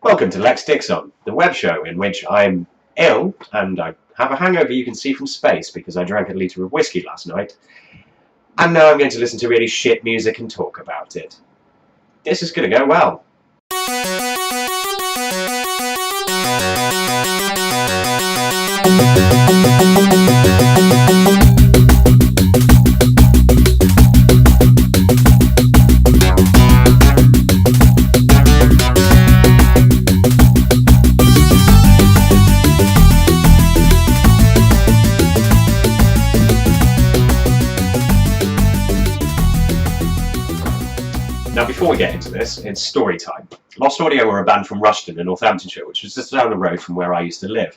Welcome to Lex Dixon, the web show in which I'm ill and I have a hangover you can see from space because I drank a litre of whiskey last night. And now I'm going to listen to really shit music and talk about it. This is going to go well. Now, before we get into this, it's story time. Lost Audio were a band from Rushden in Northamptonshire, which was just down the road from where I used to live.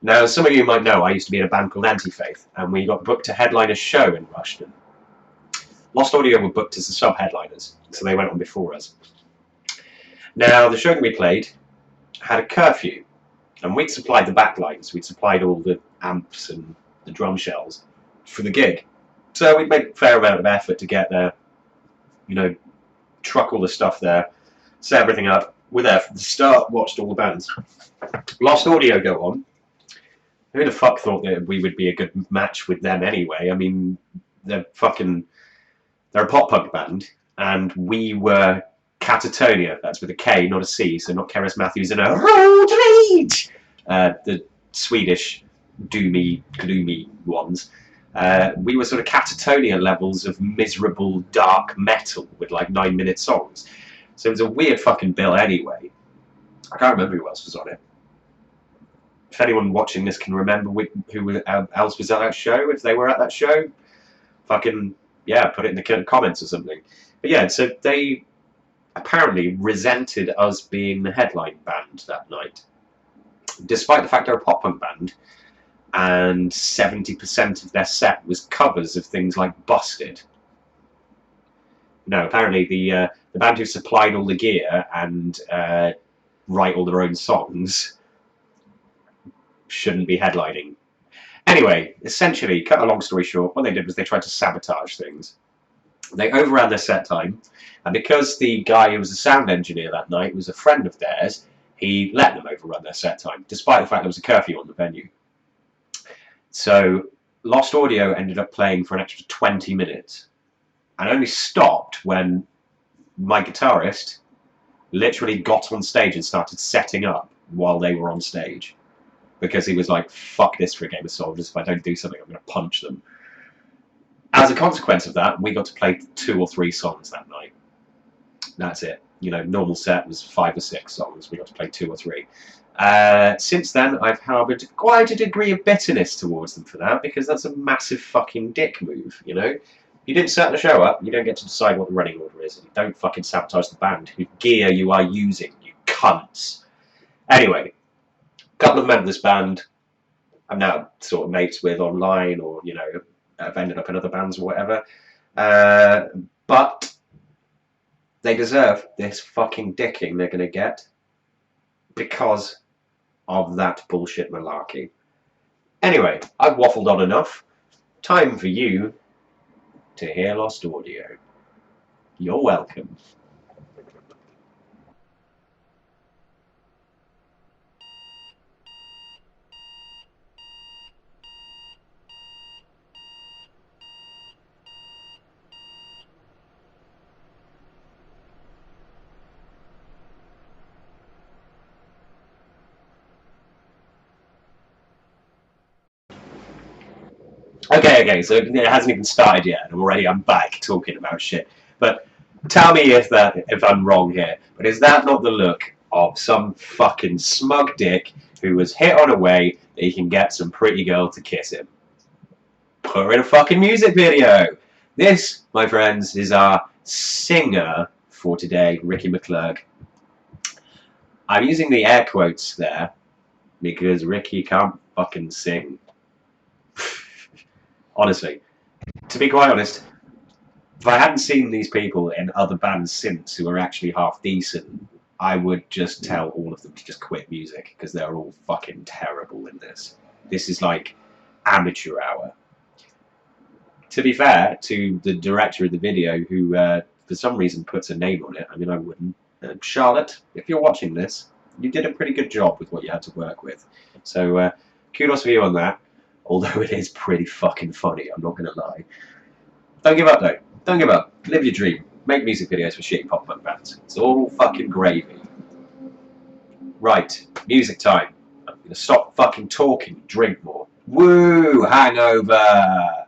Now, some of you might know I used to be in a band called Anti-Faith, and we got booked to headline a show in Rushden. Lost Audio were booked as the sub-headliners, so they went on before us. Now, the show that we played had a curfew, and we'd supplied the backlines. We'd supplied all the amps and the drum shells for the gig. So we'd made a fair amount of effort to get there, truck all the stuff there, set everything up. We're there from the start, watched all the bands. Lost Audio go on. Who the fuck thought that we would be a good match with them anyway? I mean, they're a pop punk band, and we were Catatonia. That's with a K, not a C, so not Keris Matthews and a Road Rage! The Swedish doomy, gloomy ones. We were sort of Catatonia levels of miserable dark metal with like 9-minute songs. So it was a weird fucking bill anyway. I can't remember who else was on it. If anyone watching this can remember who else was at that show, if they were at that show, fucking, yeah, put it in the comments or something. But yeah, so they apparently resented us being the headline band that night. Despite the fact they're a pop punk band, and 70% of their set was covers of things like Busted. No, apparently the band who supplied all the gear and write all their own songs shouldn't be headlining. Anyway, essentially, cut a long story short, what they did was they tried to sabotage things. They overran their set time, and because the guy who was the sound engineer that night was a friend of theirs, he let them overrun their set time, despite the fact there was a curfew on the venue. So Lost Audio ended up playing for an extra 20 minutes and only stopped when my guitarist literally got on stage and started setting up while they were on stage, because he was like, fuck this for a game of soldiers, if I don't do something I'm going to punch them. As a consequence of that, we got to play 2 or 3 songs that night. That's it. Normal set was 5 or 6 songs. We got to play 2 or 3. Since then, I've harboured quite a degree of bitterness towards them for that, because that's a massive fucking dick move, You didn't set the show up, you don't get to decide what the running order is, and you don't fucking sabotage the band whose gear you are using, you cunts. Anyway, a couple of members of this band I'm now sort of mates with online, or, have ended up in other bands or whatever. But they deserve this fucking dicking they're going to get because of that bullshit malarkey. Anyway, I've waffled on enough. Time for you to hear Lost Audio. You're welcome. Okay, so it hasn't even started yet, and already I'm back talking about shit. But tell me if I'm wrong here, but is that not the look of some fucking smug dick who was hit on a way that he can get some pretty girl to kiss him? Put her in a fucking music video! This, my friends, is our singer for today, Ricky McClurg. I'm using the air quotes there because Ricky can't fucking sing. Honestly, to be quite honest, if I hadn't seen these people in other bands since who are actually half decent, I would just tell all of them to just quit music, because they're all fucking terrible in this. This is like amateur hour. To be fair to the director of the video, who for some reason puts a name on it, I mean, I wouldn't, Charlotte, if you're watching this, you did a pretty good job with what you had to work with. So kudos for you on that. Although it is pretty fucking funny, I'm not going to lie. Don't give up though. Don't give up. Live your dream. Make music videos for shitty pop punk bands. It's all fucking gravy. Right, music time. I'm going to stop fucking talking and drink more. Woo! Hangover!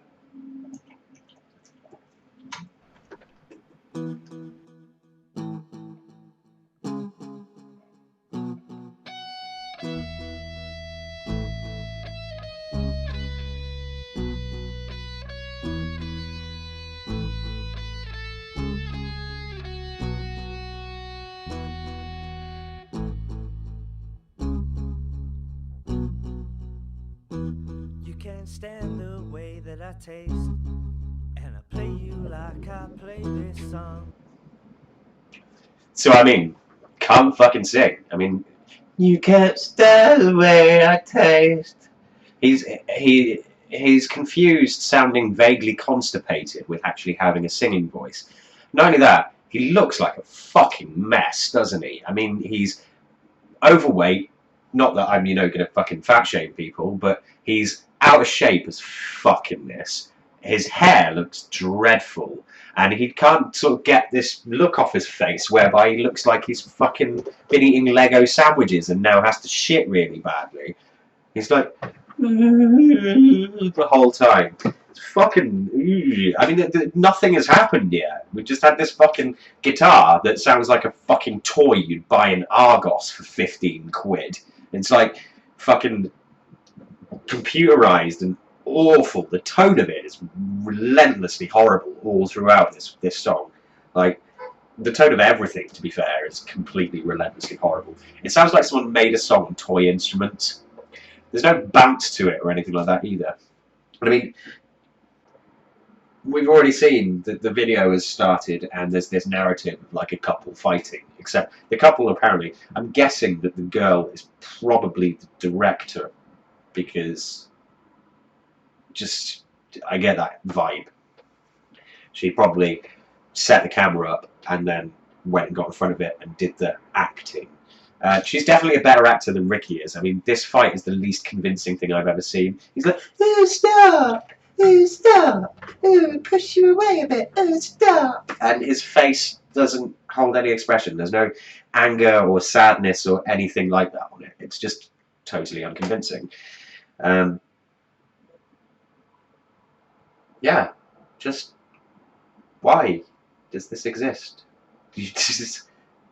Can't stand the way that I taste, and I play you like I play this song. So I mean, can't fucking sing. I mean, you can't stand the way I taste. He's confused, sounding vaguely constipated with actually having a singing voice. Not only that, he looks like a fucking mess, doesn't he? I mean, he's overweight. Not that I'm, gonna fucking fat shame people, but he's out of shape as fuckingness. His hair looks dreadful, and he can't sort of get this look off his face whereby he looks like he's fucking been eating Lego sandwiches and now has to shit really badly. He's like the whole time. It's fucking. I mean, nothing has happened yet. We just had this fucking guitar that sounds like a fucking toy you'd buy in Argos for 15 quid. It's like fucking computerized and awful. The tone of it is relentlessly horrible all throughout this song. Like, the tone of everything, to be fair, is completely relentlessly horrible. It sounds like someone made a song on toy instruments. There's no bounce to it or anything like that either. But I mean, we've already seen that the video has started and there's this narrative of like a couple fighting, except the couple apparently, I'm guessing that the girl is probably the director, because just, I get that vibe. She probably set the camera up and then went and got in front of it and did the acting. She's definitely a better actor than Ricky is. I mean, this fight is the least convincing thing I've ever seen. He's like, oh, stop! Oh, stop! Oh, push you away a bit! Oh, stop! And his face doesn't hold any expression. There's no anger or sadness or anything like that on it. It's just totally unconvincing. Yeah, just why does this exist?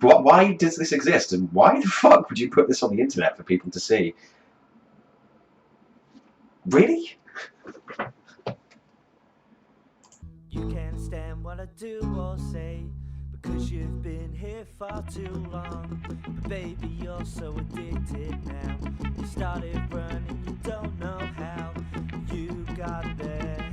Why does this exist, and why the fuck would you put this on the internet for people to see? Really? You can't stand what I do or say, because you've been here far too long. But baby, you're so addicted now. You started running, you don't know how. You got there.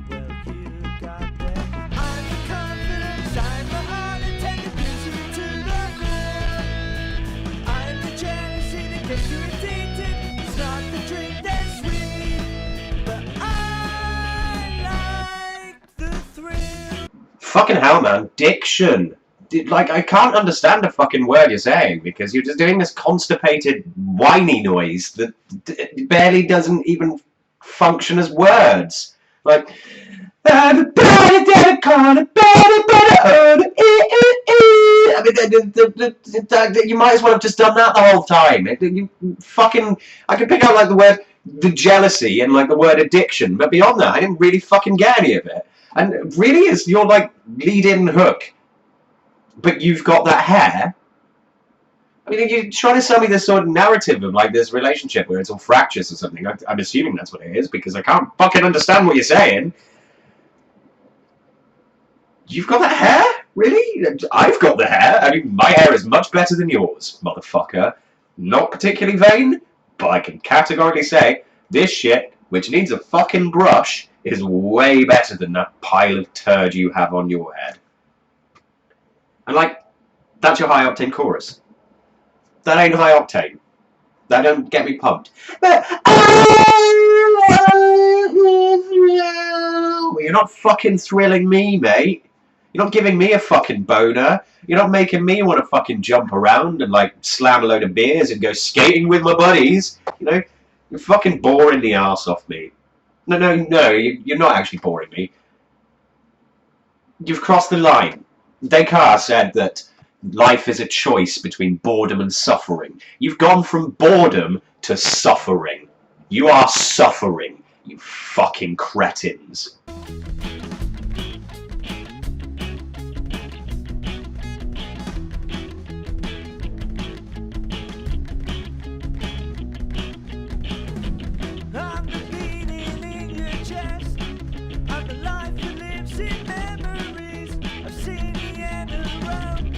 Well, you got there. I'm the confidence, I'm the heart that take the misery to the core. I'm the jealousy that gets you addicted. It's not the drink that's sweet, but I like the thrill. Fucking hell, man. Diction. Like, I can't understand a fucking word you're saying, because you're just doing this constipated, whiny noise that barely doesn't even function as words. Like, I mean, you might as well have just done that the whole time. You fucking, I could pick out like the word the jealousy and like the word addiction, but beyond that, I didn't really fucking get any of it. And really, is your like lead-in hook, but you've got that hair. I mean, you're trying to sell me this sort of narrative of like this relationship where it's all fractious or something. I'm assuming that's what it is, because I can't fucking understand what you're saying. You've got that hair? Really? I've got the hair. I mean, my hair is much better than yours, motherfucker. Not particularly vain, but I can categorically say this shit, which needs a fucking brush, is way better than that pile of turd you have on your head. And like, that's your high octane chorus. That ain't high octane. That don't get me pumped. But you're not fucking thrilling me, mate. You're not giving me a fucking boner. You're not making me want to fucking jump around and like slam a load of beers and go skating with my buddies. You know, you're fucking boring the arse off me. No, you're not actually boring me. You've crossed the line. Descartes said that life is a choice between boredom and suffering. You've gone from boredom to suffering. You are suffering, you fucking cretins. I'm the beating in your chest. I'm the life that lives in memories. I've seen the end of the road.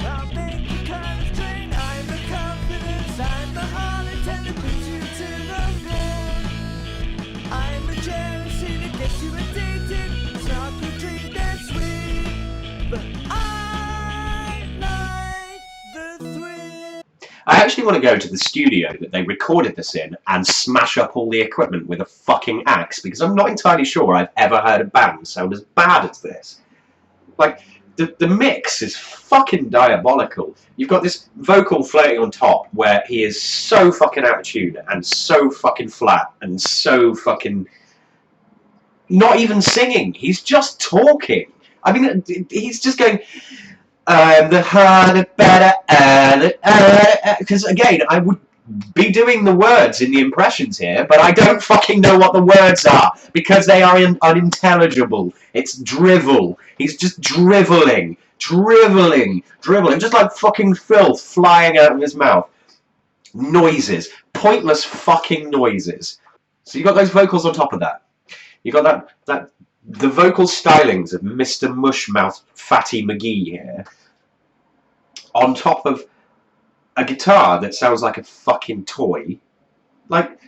I'll make you kind of strain. I'm the confidence. I'm the heart that puts you to the ground. I'm the jealousy that gets you addicted. It's not the drink that's sweet, but I like the thrill. I actually want to go to the studio that they recorded this in and smash up all the equipment with a fucking axe, because I'm not entirely sure I've ever heard a band sound as bad as this. Like, the mix is fucking diabolical. You've got this vocal floating on top where he is so fucking out of tune and so fucking flat and so fucking not even singing. He's just talking. I mean, he's just going, I'm the harder, better, because again, I would be doing the words in the impressions here, but I don't fucking know what the words are, because they are unintelligible. It's drivel. He's just driveling, just like fucking filth flying out of his mouth. Noises. Pointless fucking noises. So you got those vocals on top of that. You got the vocal stylings of Mr. Mushmouth Fatty McGee here, on top of a guitar that sounds like a fucking toy. Like,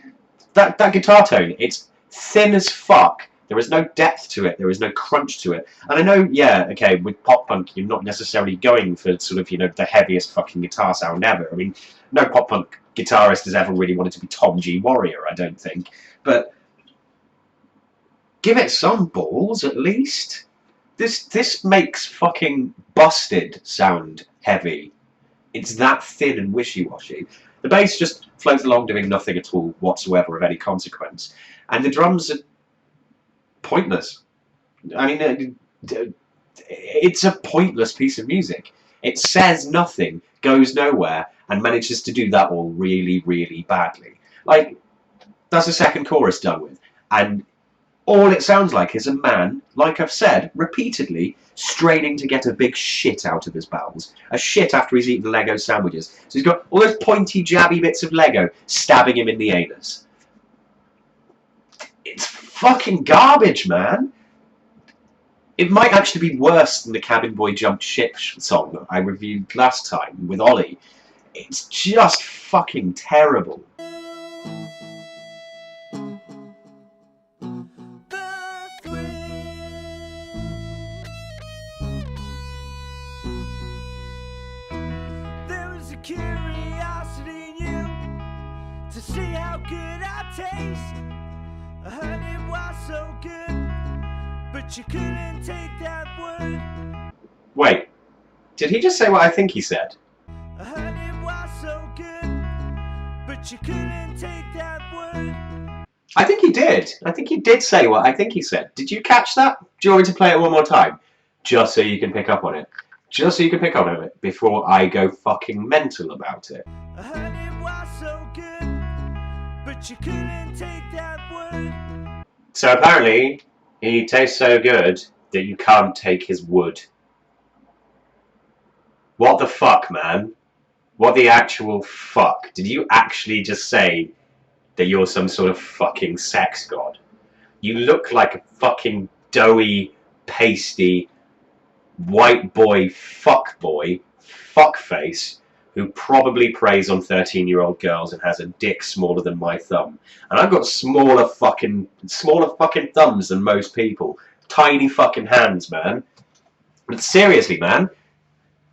that guitar tone, it's thin as fuck. There is no depth to it. There is no crunch to it. And I know, yeah, okay, with pop punk, you're not necessarily going for sort of, you know, the heaviest fucking guitar sound ever. I mean, no pop punk guitarist has ever really wanted to be Tom G. Warrior, I don't think. But give it some balls, at least. This makes fucking Busted sound heavy. It's that thin and wishy-washy. The bass just floats along doing nothing at all whatsoever of any consequence. And the drums are pointless. I mean, it's a pointless piece of music. It says nothing, goes nowhere, and manages to do that all really, really badly. Like, that's the second chorus done with. And all it sounds like is a man, like I've said, repeatedly, straining to get a big shit out of his bowels. A shit after he's eaten Lego sandwiches. So he's got all those pointy, jabby bits of Lego stabbing him in the anus. It's fucking garbage, man. It might actually be worse than the Cabin Boy Jumped Ship song that I reviewed last time with Ollie. It's just fucking terrible. Curiosity in you to see how good I taste. I heard it was so good, but you couldn't take that word. Wait, did he just say what I think he said? I heard it was so good, but you couldn't take that word. I think he did. I think he did say what I think he said. Did you catch that? Do you want me to play it one more time? Just so you can pick up on it. Just so you can pick up on it before I go fucking mental about it. I heard it was so good, but you couldn't take that word. So apparently, he tastes so good that you can't take his wood. What the fuck, man? What the actual fuck? Did you actually just say that you're some sort of fucking sex god? You look like a fucking doughy, pasty, white boy, fuckface, who probably preys on 13-year-old girls and has a dick smaller than my thumb. And I've got smaller fucking thumbs than most people. Tiny fucking hands, man. But seriously, man,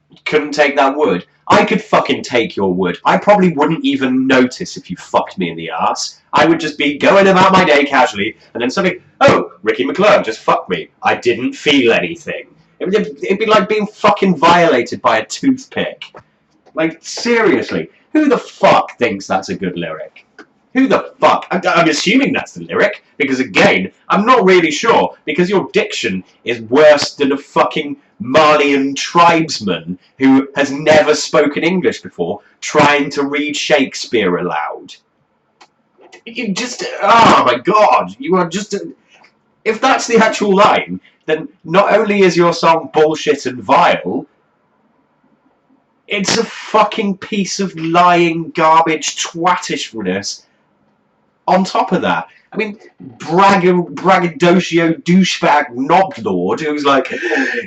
you couldn't take that wood. I could fucking take your wood. I probably wouldn't even notice if you fucked me in the arse. I would just be going about my day casually, and then suddenly, oh, Ricky McClure just fucked me. I didn't feel anything. It'd be like being fucking violated by a toothpick. Like, seriously, who the fuck thinks that's a good lyric? Who the fuck? I'm assuming that's the lyric, because again, I'm not really sure, because your diction is worse than a fucking Malian tribesman who has never spoken English before trying to read Shakespeare aloud. You just, oh my god, you are just, if that's the actual line, then not only is your song bullshit and vile, it's a fucking piece of lying garbage twattishness on top of that. I mean, braggadocio douchebag knobblord who's like,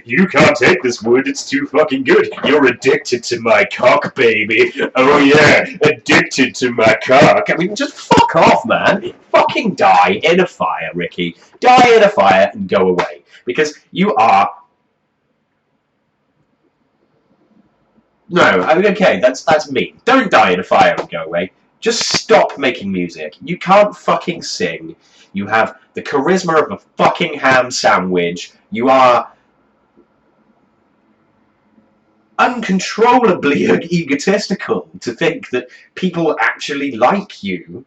you can't take this wood, it's too fucking good. You're addicted to my cock, baby. Oh yeah, addicted to my cock. I mean, just fuck off, man. Fucking die in a fire, Ricky. Die in a fire and go away. Because you are... No, I mean, okay, that's mean. Don't die in a fire and go away. Just stop making music. You can't fucking sing. You have the charisma of a fucking ham sandwich. You are uncontrollably egotistical to think that people actually like you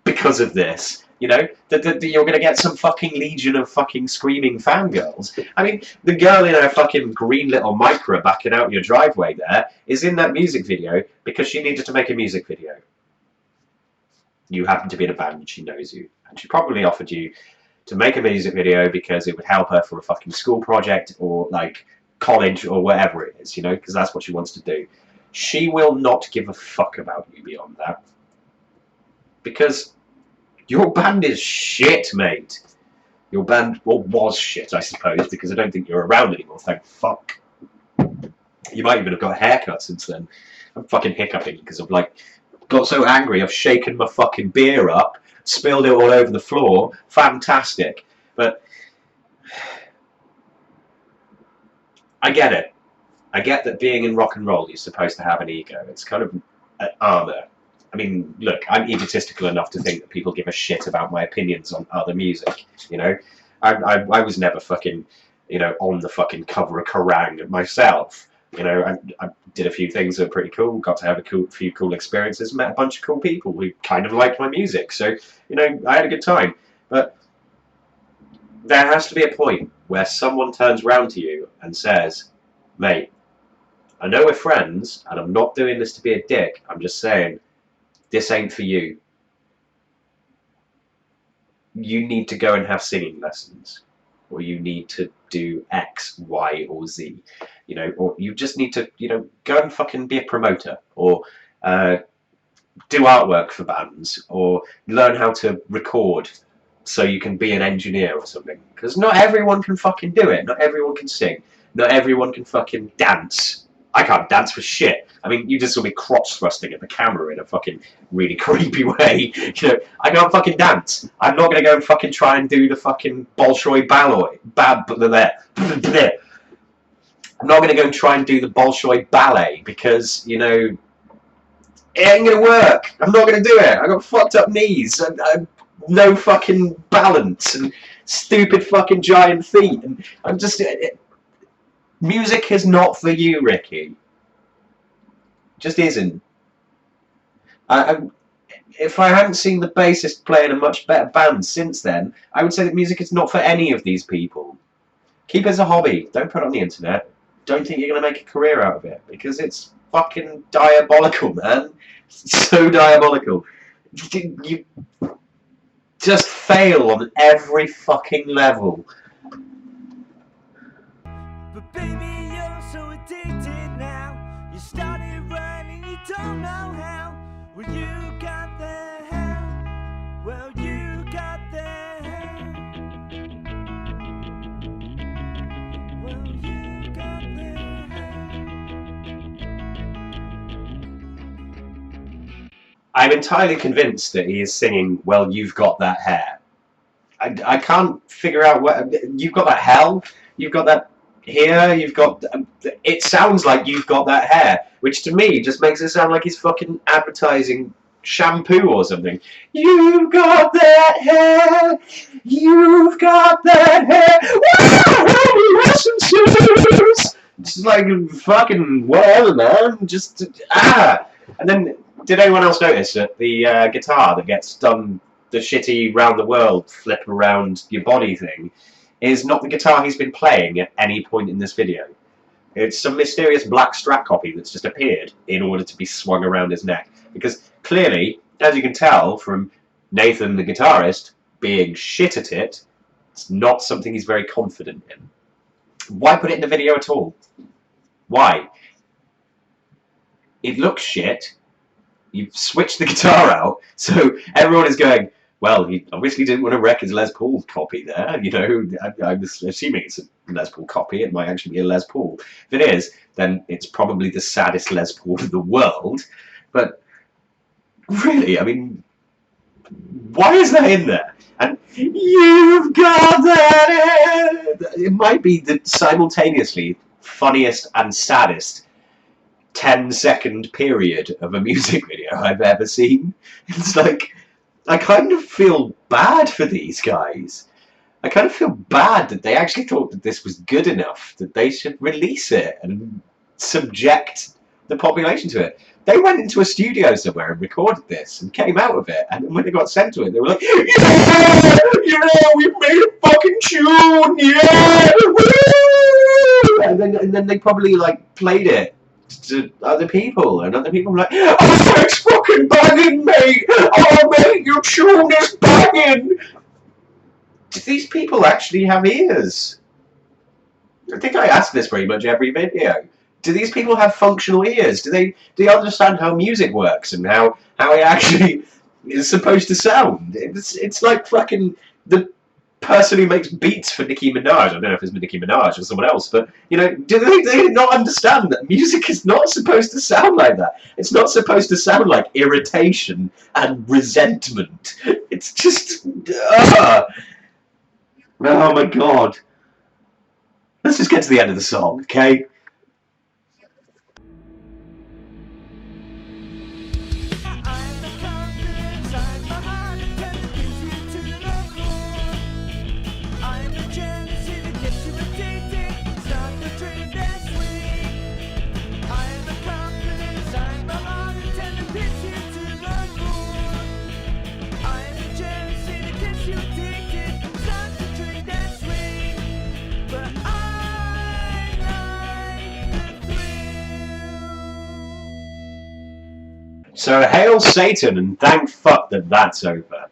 because of this. You know, that you're going to get some fucking legion of fucking screaming fangirls. I mean, the girl in her fucking green little Micra backing out your driveway there is in that music video because she needed to make a music video. You happen to be in a band and she knows you. And she probably offered you to make a music video because it would help her for a fucking school project or, like, college or whatever it is, you know, because that's what she wants to do. She will not give a fuck about you beyond that. Because... your band is shit, mate. Your band, well, was shit, I suppose, because I don't think you're around anymore, thank fuck. You might even have got a haircut since then. I'm fucking hiccuping because I've, like, got so angry I've shaken my fucking beer up, spilled it all over the floor. Fantastic. But I get it. I get that being in rock and roll, you're supposed to have an ego. It's kind of an armour. I mean, look, I'm egotistical enough to think that people give a shit about my opinions on other music, you know? I was never fucking, you know, on the fucking cover of Kerrang myself. You know, I did a few things that were pretty cool, got to have a few cool experiences, met a bunch of cool people who kind of liked my music. So, you know, I had a good time. But there has to be a point where someone turns around to you and says, mate, I know we're friends, and I'm not doing this to be a dick, I'm just saying, this ain't for you. You need to go and have singing lessons. Or you need to do X, Y, or Z. You know, or you just need to, you know, go and fucking be a promoter. Or do artwork for bands. Or learn how to record so you can be an engineer or something. Because not everyone can fucking do it. Not everyone can sing. Not everyone can fucking dance. I can't dance for shit. I mean, you just saw me crotch thrusting at the camera in a fucking really creepy way. You know, I can't fucking dance. I'm not going to go and fucking try and do the fucking Bolshoi ballet. I'm not going to go and try and do the Bolshoi ballet because, you know, it ain't going to work. I'm not going to do it. I got fucked up knees and no fucking balance and stupid fucking giant feet. And I'm just... music is not for you, Ricky. Just isn't. If I hadn't seen the bassist play in a much better band since then, I would say that music is not for any of these people. Keep it as a hobby. Don't put it on the internet. Don't think you're going to make a career out of it, because it's fucking diabolical, man. It's so diabolical. You just fail on every fucking level. But baby, you're so addicted now. You started running, you don't know how. Well, you got the hell. Well, you got the hell. Well, you got the hell. I'm entirely convinced that he is singing, well, you've got that hair. I can't figure out what... You've got that hell? You've got that... Here, you've got... It sounds like you've got that hair, which to me just makes it sound like he's fucking advertising shampoo or something. You've got that hair! You've got that hair! Just like fucking whatever, man. Just And then, did anyone else notice that the guitar that gets done the shitty round the world flip around your body thing is not the guitar he's been playing at any point in this video? It's some mysterious black Strat copy that's just appeared in order to be swung around his neck. Because clearly, as you can tell from Nathan the guitarist being shit at it, it's not something he's very confident in. Why put it in the video at all? Why? It looks shit. You've switched the guitar out, so everyone is going, well, he obviously didn't want to wreck his Les Paul copy there. You know, I'm assuming it's a Les Paul copy. It might actually be a Les Paul. If it is, then it's probably the saddest Les Paul in the world. But really, I mean, why is that in there? And you've got that. It might be the simultaneously funniest and saddest 10-second period of a music video I've ever seen. It's like, I kind of feel bad for these guys. I kind of feel bad that they actually thought that this was good enough, that they should release it and subject the population to it. They went into a studio somewhere and recorded this and came out of it, and when they got sent to it, they were like, yeah, we made a fucking tune, yeah, woo! And then they probably like played it to other people, and other people were like, oh, it's fucking banging, mate! Oh, mate, your tune is banging! Do these people actually have ears? I think I ask this pretty much every video. Do these people have functional ears? Do they understand how music works and how it actually is supposed to sound? It's like fucking the person who makes beats for Nicki Minaj. I don't know if it's Nicki Minaj or someone else, but you know, do they not understand that music is not supposed to sound like that? It's not supposed to sound like irritation and resentment. It's just oh my god. Let's just get to the end of the song, okay? So hail Satan and thank fuck that that's over.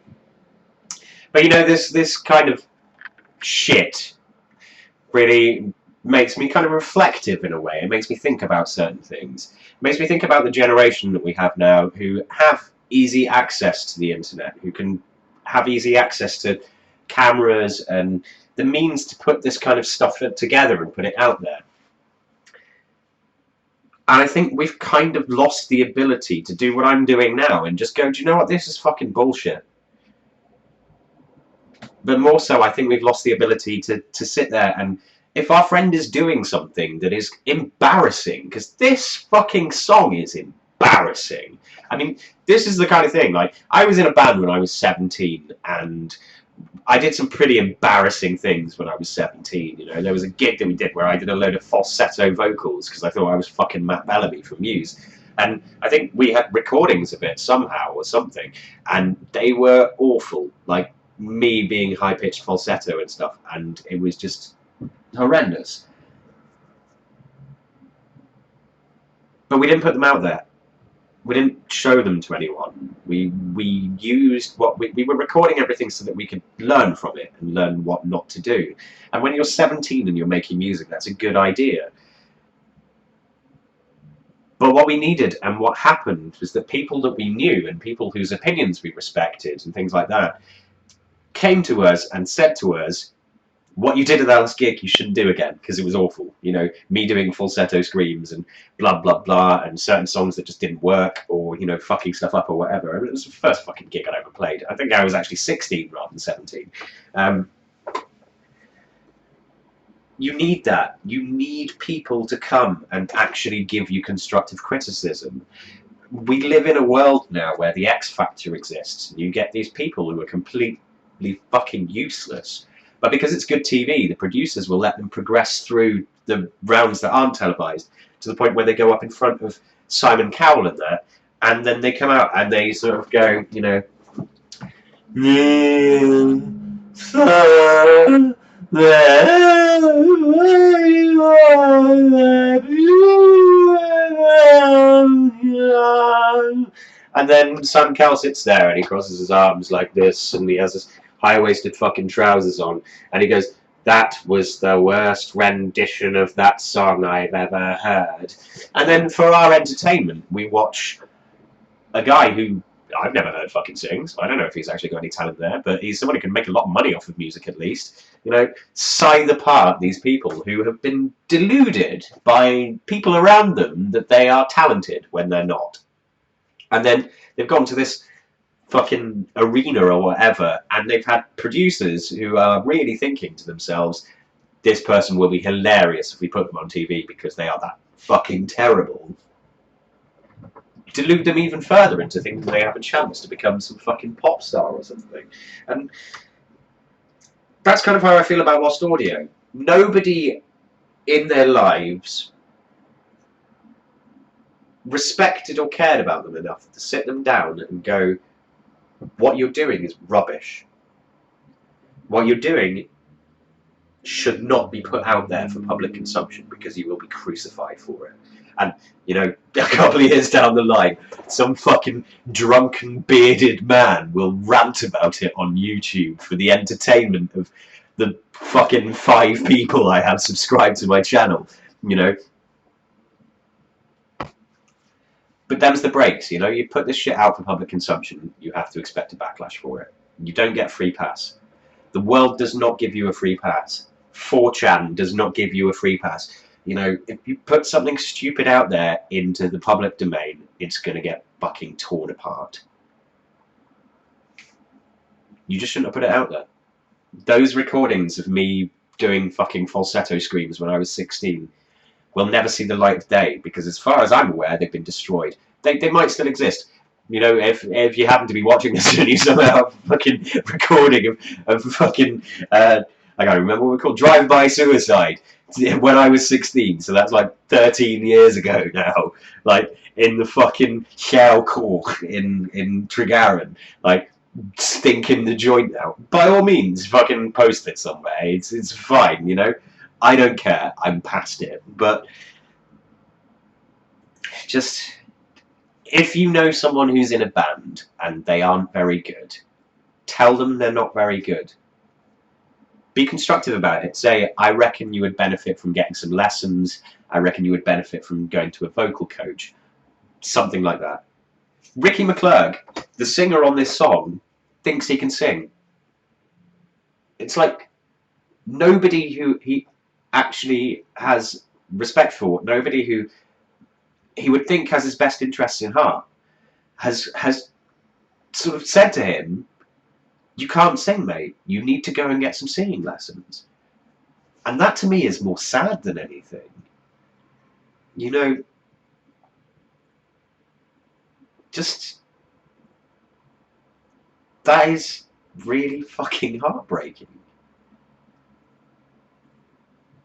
But you know, this kind of shit really makes me kind of reflective in a way. It makes me think about certain things. It makes me think about the generation that we have now who have easy access to the internet, who can have easy access to cameras and the means to put this kind of stuff together and put it out there. And I think we've kind of lost the ability to do what I'm doing now and just go, do you know what, this is fucking bullshit. But more so, I think we've lost the ability to sit there and if our friend is doing something that is embarrassing, because this fucking song is embarrassing. I mean, this is the kind of thing, like, I was in a band when I was 17 and I did some pretty embarrassing things when I was 17, you know. There was a gig that we did where I did a load of falsetto vocals because I thought I was fucking Matt Bellamy from Muse. And I think we had recordings of it somehow or something, and they were awful, like me being high-pitched falsetto and stuff, and it was just horrendous. But we didn't put them out there. We didn't show them to anyone. We used what we were recording everything so that we could learn from it and learn what not to do. And when you're 17 and you're making music, that's a good idea. But what we needed and what happened was that people that we knew and people whose opinions we respected and things like that came to us and said to us, what you did at that last gig, you shouldn't do again, because it was awful. You know, me doing falsetto screams and blah, blah, blah, and certain songs that just didn't work, or, you know, fucking stuff up or whatever. I mean, it was the first fucking gig I'd ever played. I think I was actually 16 rather than 17. You need that. You need people to come and actually give you constructive criticism. We live in a world now where the X Factor exists. You get these people who are completely fucking useless, But because it's good TV, the producers will let them progress through the rounds that aren't televised to the point where they go up in front of Simon Cowell and that, and then they come out and they sort of go, you know, and then Simon Cowell sits there and he crosses his arms like this, and he has this high-waisted fucking trousers on, and he goes, "That was the worst rendition of that song I've ever heard." And then for our entertainment, we watch a guy who I've never heard fucking sing, so I don't know if he's actually got any talent there, but he's someone who can make a lot of money off of music at least. You know, scythe apart these people who have been deluded by people around them that they are talented when they're not. And then they've gone to this fucking arena or whatever, and they've had producers who are really thinking to themselves, this person will be hilarious if we put them on TV because they are that fucking terrible. Delude them even further into thinking they have a chance to become some fucking pop star or something. And that's kind of how I feel about Lost Audio. Nobody in their lives respected or cared about them enough to sit them down and go, what you're doing is rubbish. What you're doing should not be put out there for public consumption because you will be crucified for it. And, you know, a couple of years down the line, some fucking drunken bearded man will rant about it on YouTube for the entertainment of the fucking 5 people I have subscribed to my channel, you know. But them's the breaks, you know. You put this shit out for public consumption, you have to expect a backlash for it. You don't get a free pass. The world does not give you a free pass. 4chan does not give you a free pass. You know, if you put something stupid out there into the public domain, it's going to get fucking torn apart. You just shouldn't have put it out there. Those recordings of me doing fucking falsetto screams when I was 16 will never see the light of day because, as far as I'm aware, they've been destroyed. They might still exist. You know, if you happen to be watching this and you somehow have a fucking recording of fucking, I can't remember what we called, drive-by suicide when I was 16, so that's like 13 years ago now, like in the fucking Shell Cork in Tregaron, like stinking the joint out. By all means, fucking post it somewhere. It's fine, you know. I don't care. I'm past it. But just, if you know someone who's in a band and they aren't very good, tell them they're not very good. Be constructive about it. Say, I reckon you would benefit from getting some lessons. I reckon you would benefit from going to a vocal coach. Something like that. Ricky McClurg, the singer on this song, thinks he can sing. It's like nobody who he actually has respect for, nobody who he would think has his best interests in heart, has sort of said to him, you can't sing, mate. You need to go and get some singing lessons. And that to me is more sad than anything. You know, just, that is really fucking heartbreaking.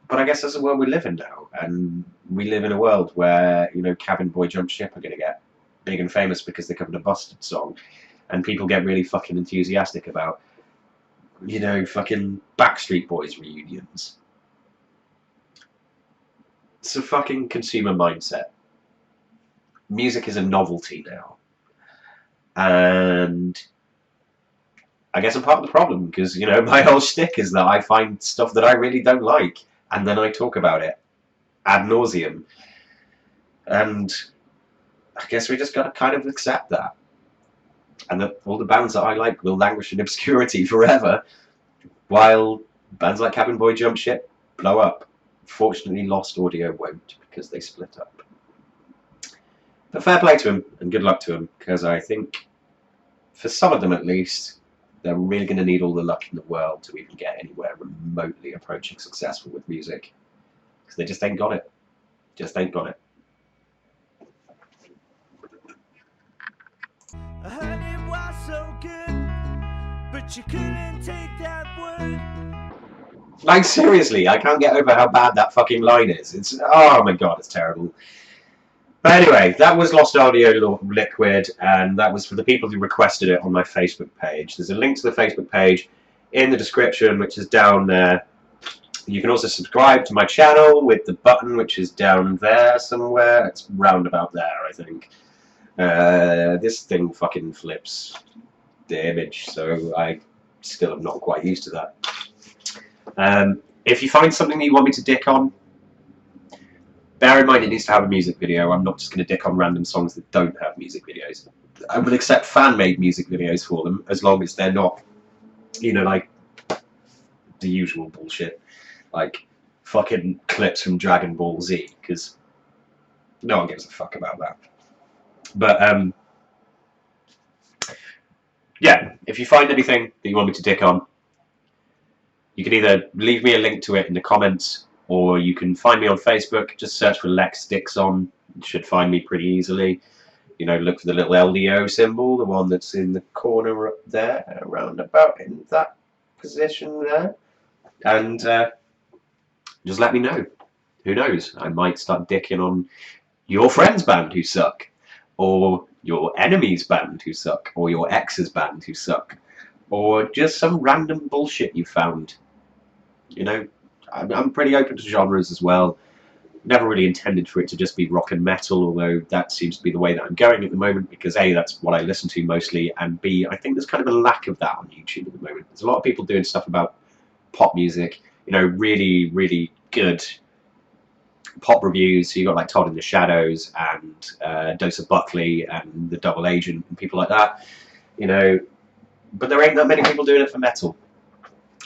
But I guess that's the world we live in now. And we live in a world where, you know, Cabin Boy Jump Ship are going to get big and famous because they covered a Busted song. And people get really fucking enthusiastic about, you know, fucking Backstreet Boys reunions. It's a fucking consumer mindset. Music is a novelty now. And I guess I'm part of the problem because, you know, my whole shtick is that I find stuff that I really don't like and then I talk about it ad nauseum. And I guess we just got to kind of accept that. And that all the bands that I like will languish in obscurity forever, while bands like Cabin Boy Jump Ship blow up. Fortunately, Lost Audio won't, because they split up. But fair play to them, and good luck to them, because I think, for some of them at least, they're really going to need all the luck in the world to even get anywhere remotely approaching successful with music. Because they just ain't got it. Just ain't got it. I heard it was so good, but you couldn't take that word. Like, seriously, I can't get over how bad that fucking line is. It's, oh my god, it's terrible. But anyway, that was Lost Audio Liquid, and that was for the people who requested it on my Facebook page. There's a link to the Facebook page in the description, which is down there. You can also subscribe to my channel with the button, which is down there somewhere. It's round about there, I think. This thing fucking flips the image, so I still am not quite used to that. If you find something that you want me to dick on, bear in mind it needs to have a music video. I'm not just going to dick on random songs that don't have music videos. I will accept fan-made music videos for them, as long as they're not, you know, like the usual bullshit. Like fucking clips from Dragon Ball Z, because no one gives a fuck about that. But, yeah, if you find anything that you want me to dick on, you can either leave me a link to it in the comments, or you can find me on Facebook. Just search for Lex Dixon. You should find me pretty easily. You know, look for the little LDO symbol, the one that's in the corner up there, around about in that position there. And just let me know. Who knows? I might start dicking on your friend's band who suck, or your enemy's band who suck, or your ex's band who suck, or just some random bullshit you found. You know, I'm pretty open to genres as well. Never really intended for it to just be rock and metal, although that seems to be the way that I'm going at the moment, because A, that's what I listen to mostly, and B, I think there's kind of a lack of that on YouTube at the moment. There's a lot of people doing stuff about pop music, you know, really, really good pop reviews. So you got like Todd in the Shadows and Dose Buckley and The Double Agent and people like that, you know, but there ain't that many people doing it for metal.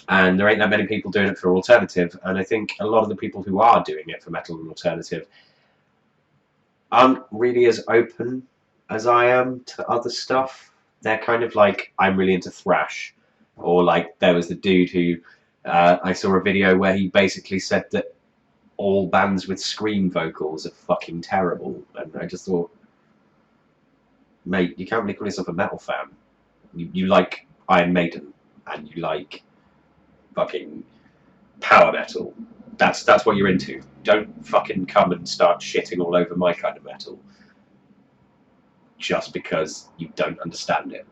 And there ain't that many people doing it for alternative, and I think a lot of the people who are doing it for metal and alternative aren't really as open as I am to other stuff. They're kind of like, I'm really into thrash, or like there was the dude who I saw a video where he basically said that all bands with scream vocals are fucking terrible, and I just thought, mate, you can't really call yourself a metal fan. You like Iron Maiden, and you like fucking power metal. That's what you're into. Don't fucking come and start shitting all over my kind of metal just because you don't understand it.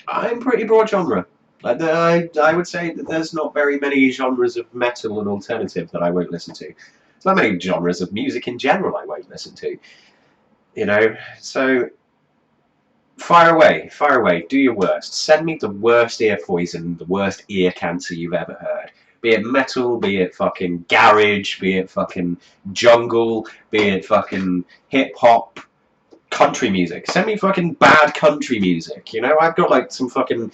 I'm pretty broad genre. I would say that there's not very many genres of metal and alternative that I won't listen to. There's not many genres of music in general I won't listen to. You know, so fire away, do your worst. Send me the worst ear poison, the worst ear cancer you've ever heard. Be it metal, be it fucking garage, be it fucking jungle, be it fucking hip-hop, country music. Send me fucking bad country music, you know? I've got like some fucking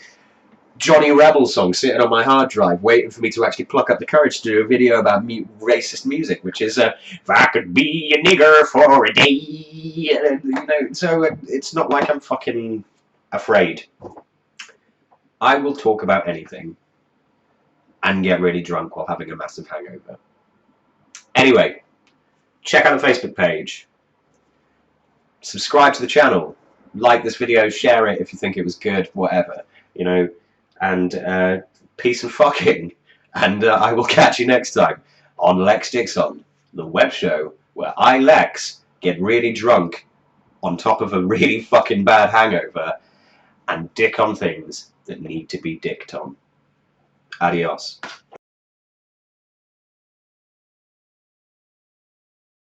Johnny Rebel song sitting on my hard drive waiting for me to actually pluck up the courage to do a video about racist music, which is if I could be a nigger for a day, you know, so it's not like I'm fucking afraid. I will talk about anything and get really drunk while having a massive hangover. Anyway, check out the Facebook page, subscribe to the channel, like this video, share it if you think it was good, whatever, you know. And peace and fucking. And I will catch you next time on Lex Dixon, the web show where I, Lex, get really drunk on top of a really fucking bad hangover and dick on things that need to be dicked on. Adios.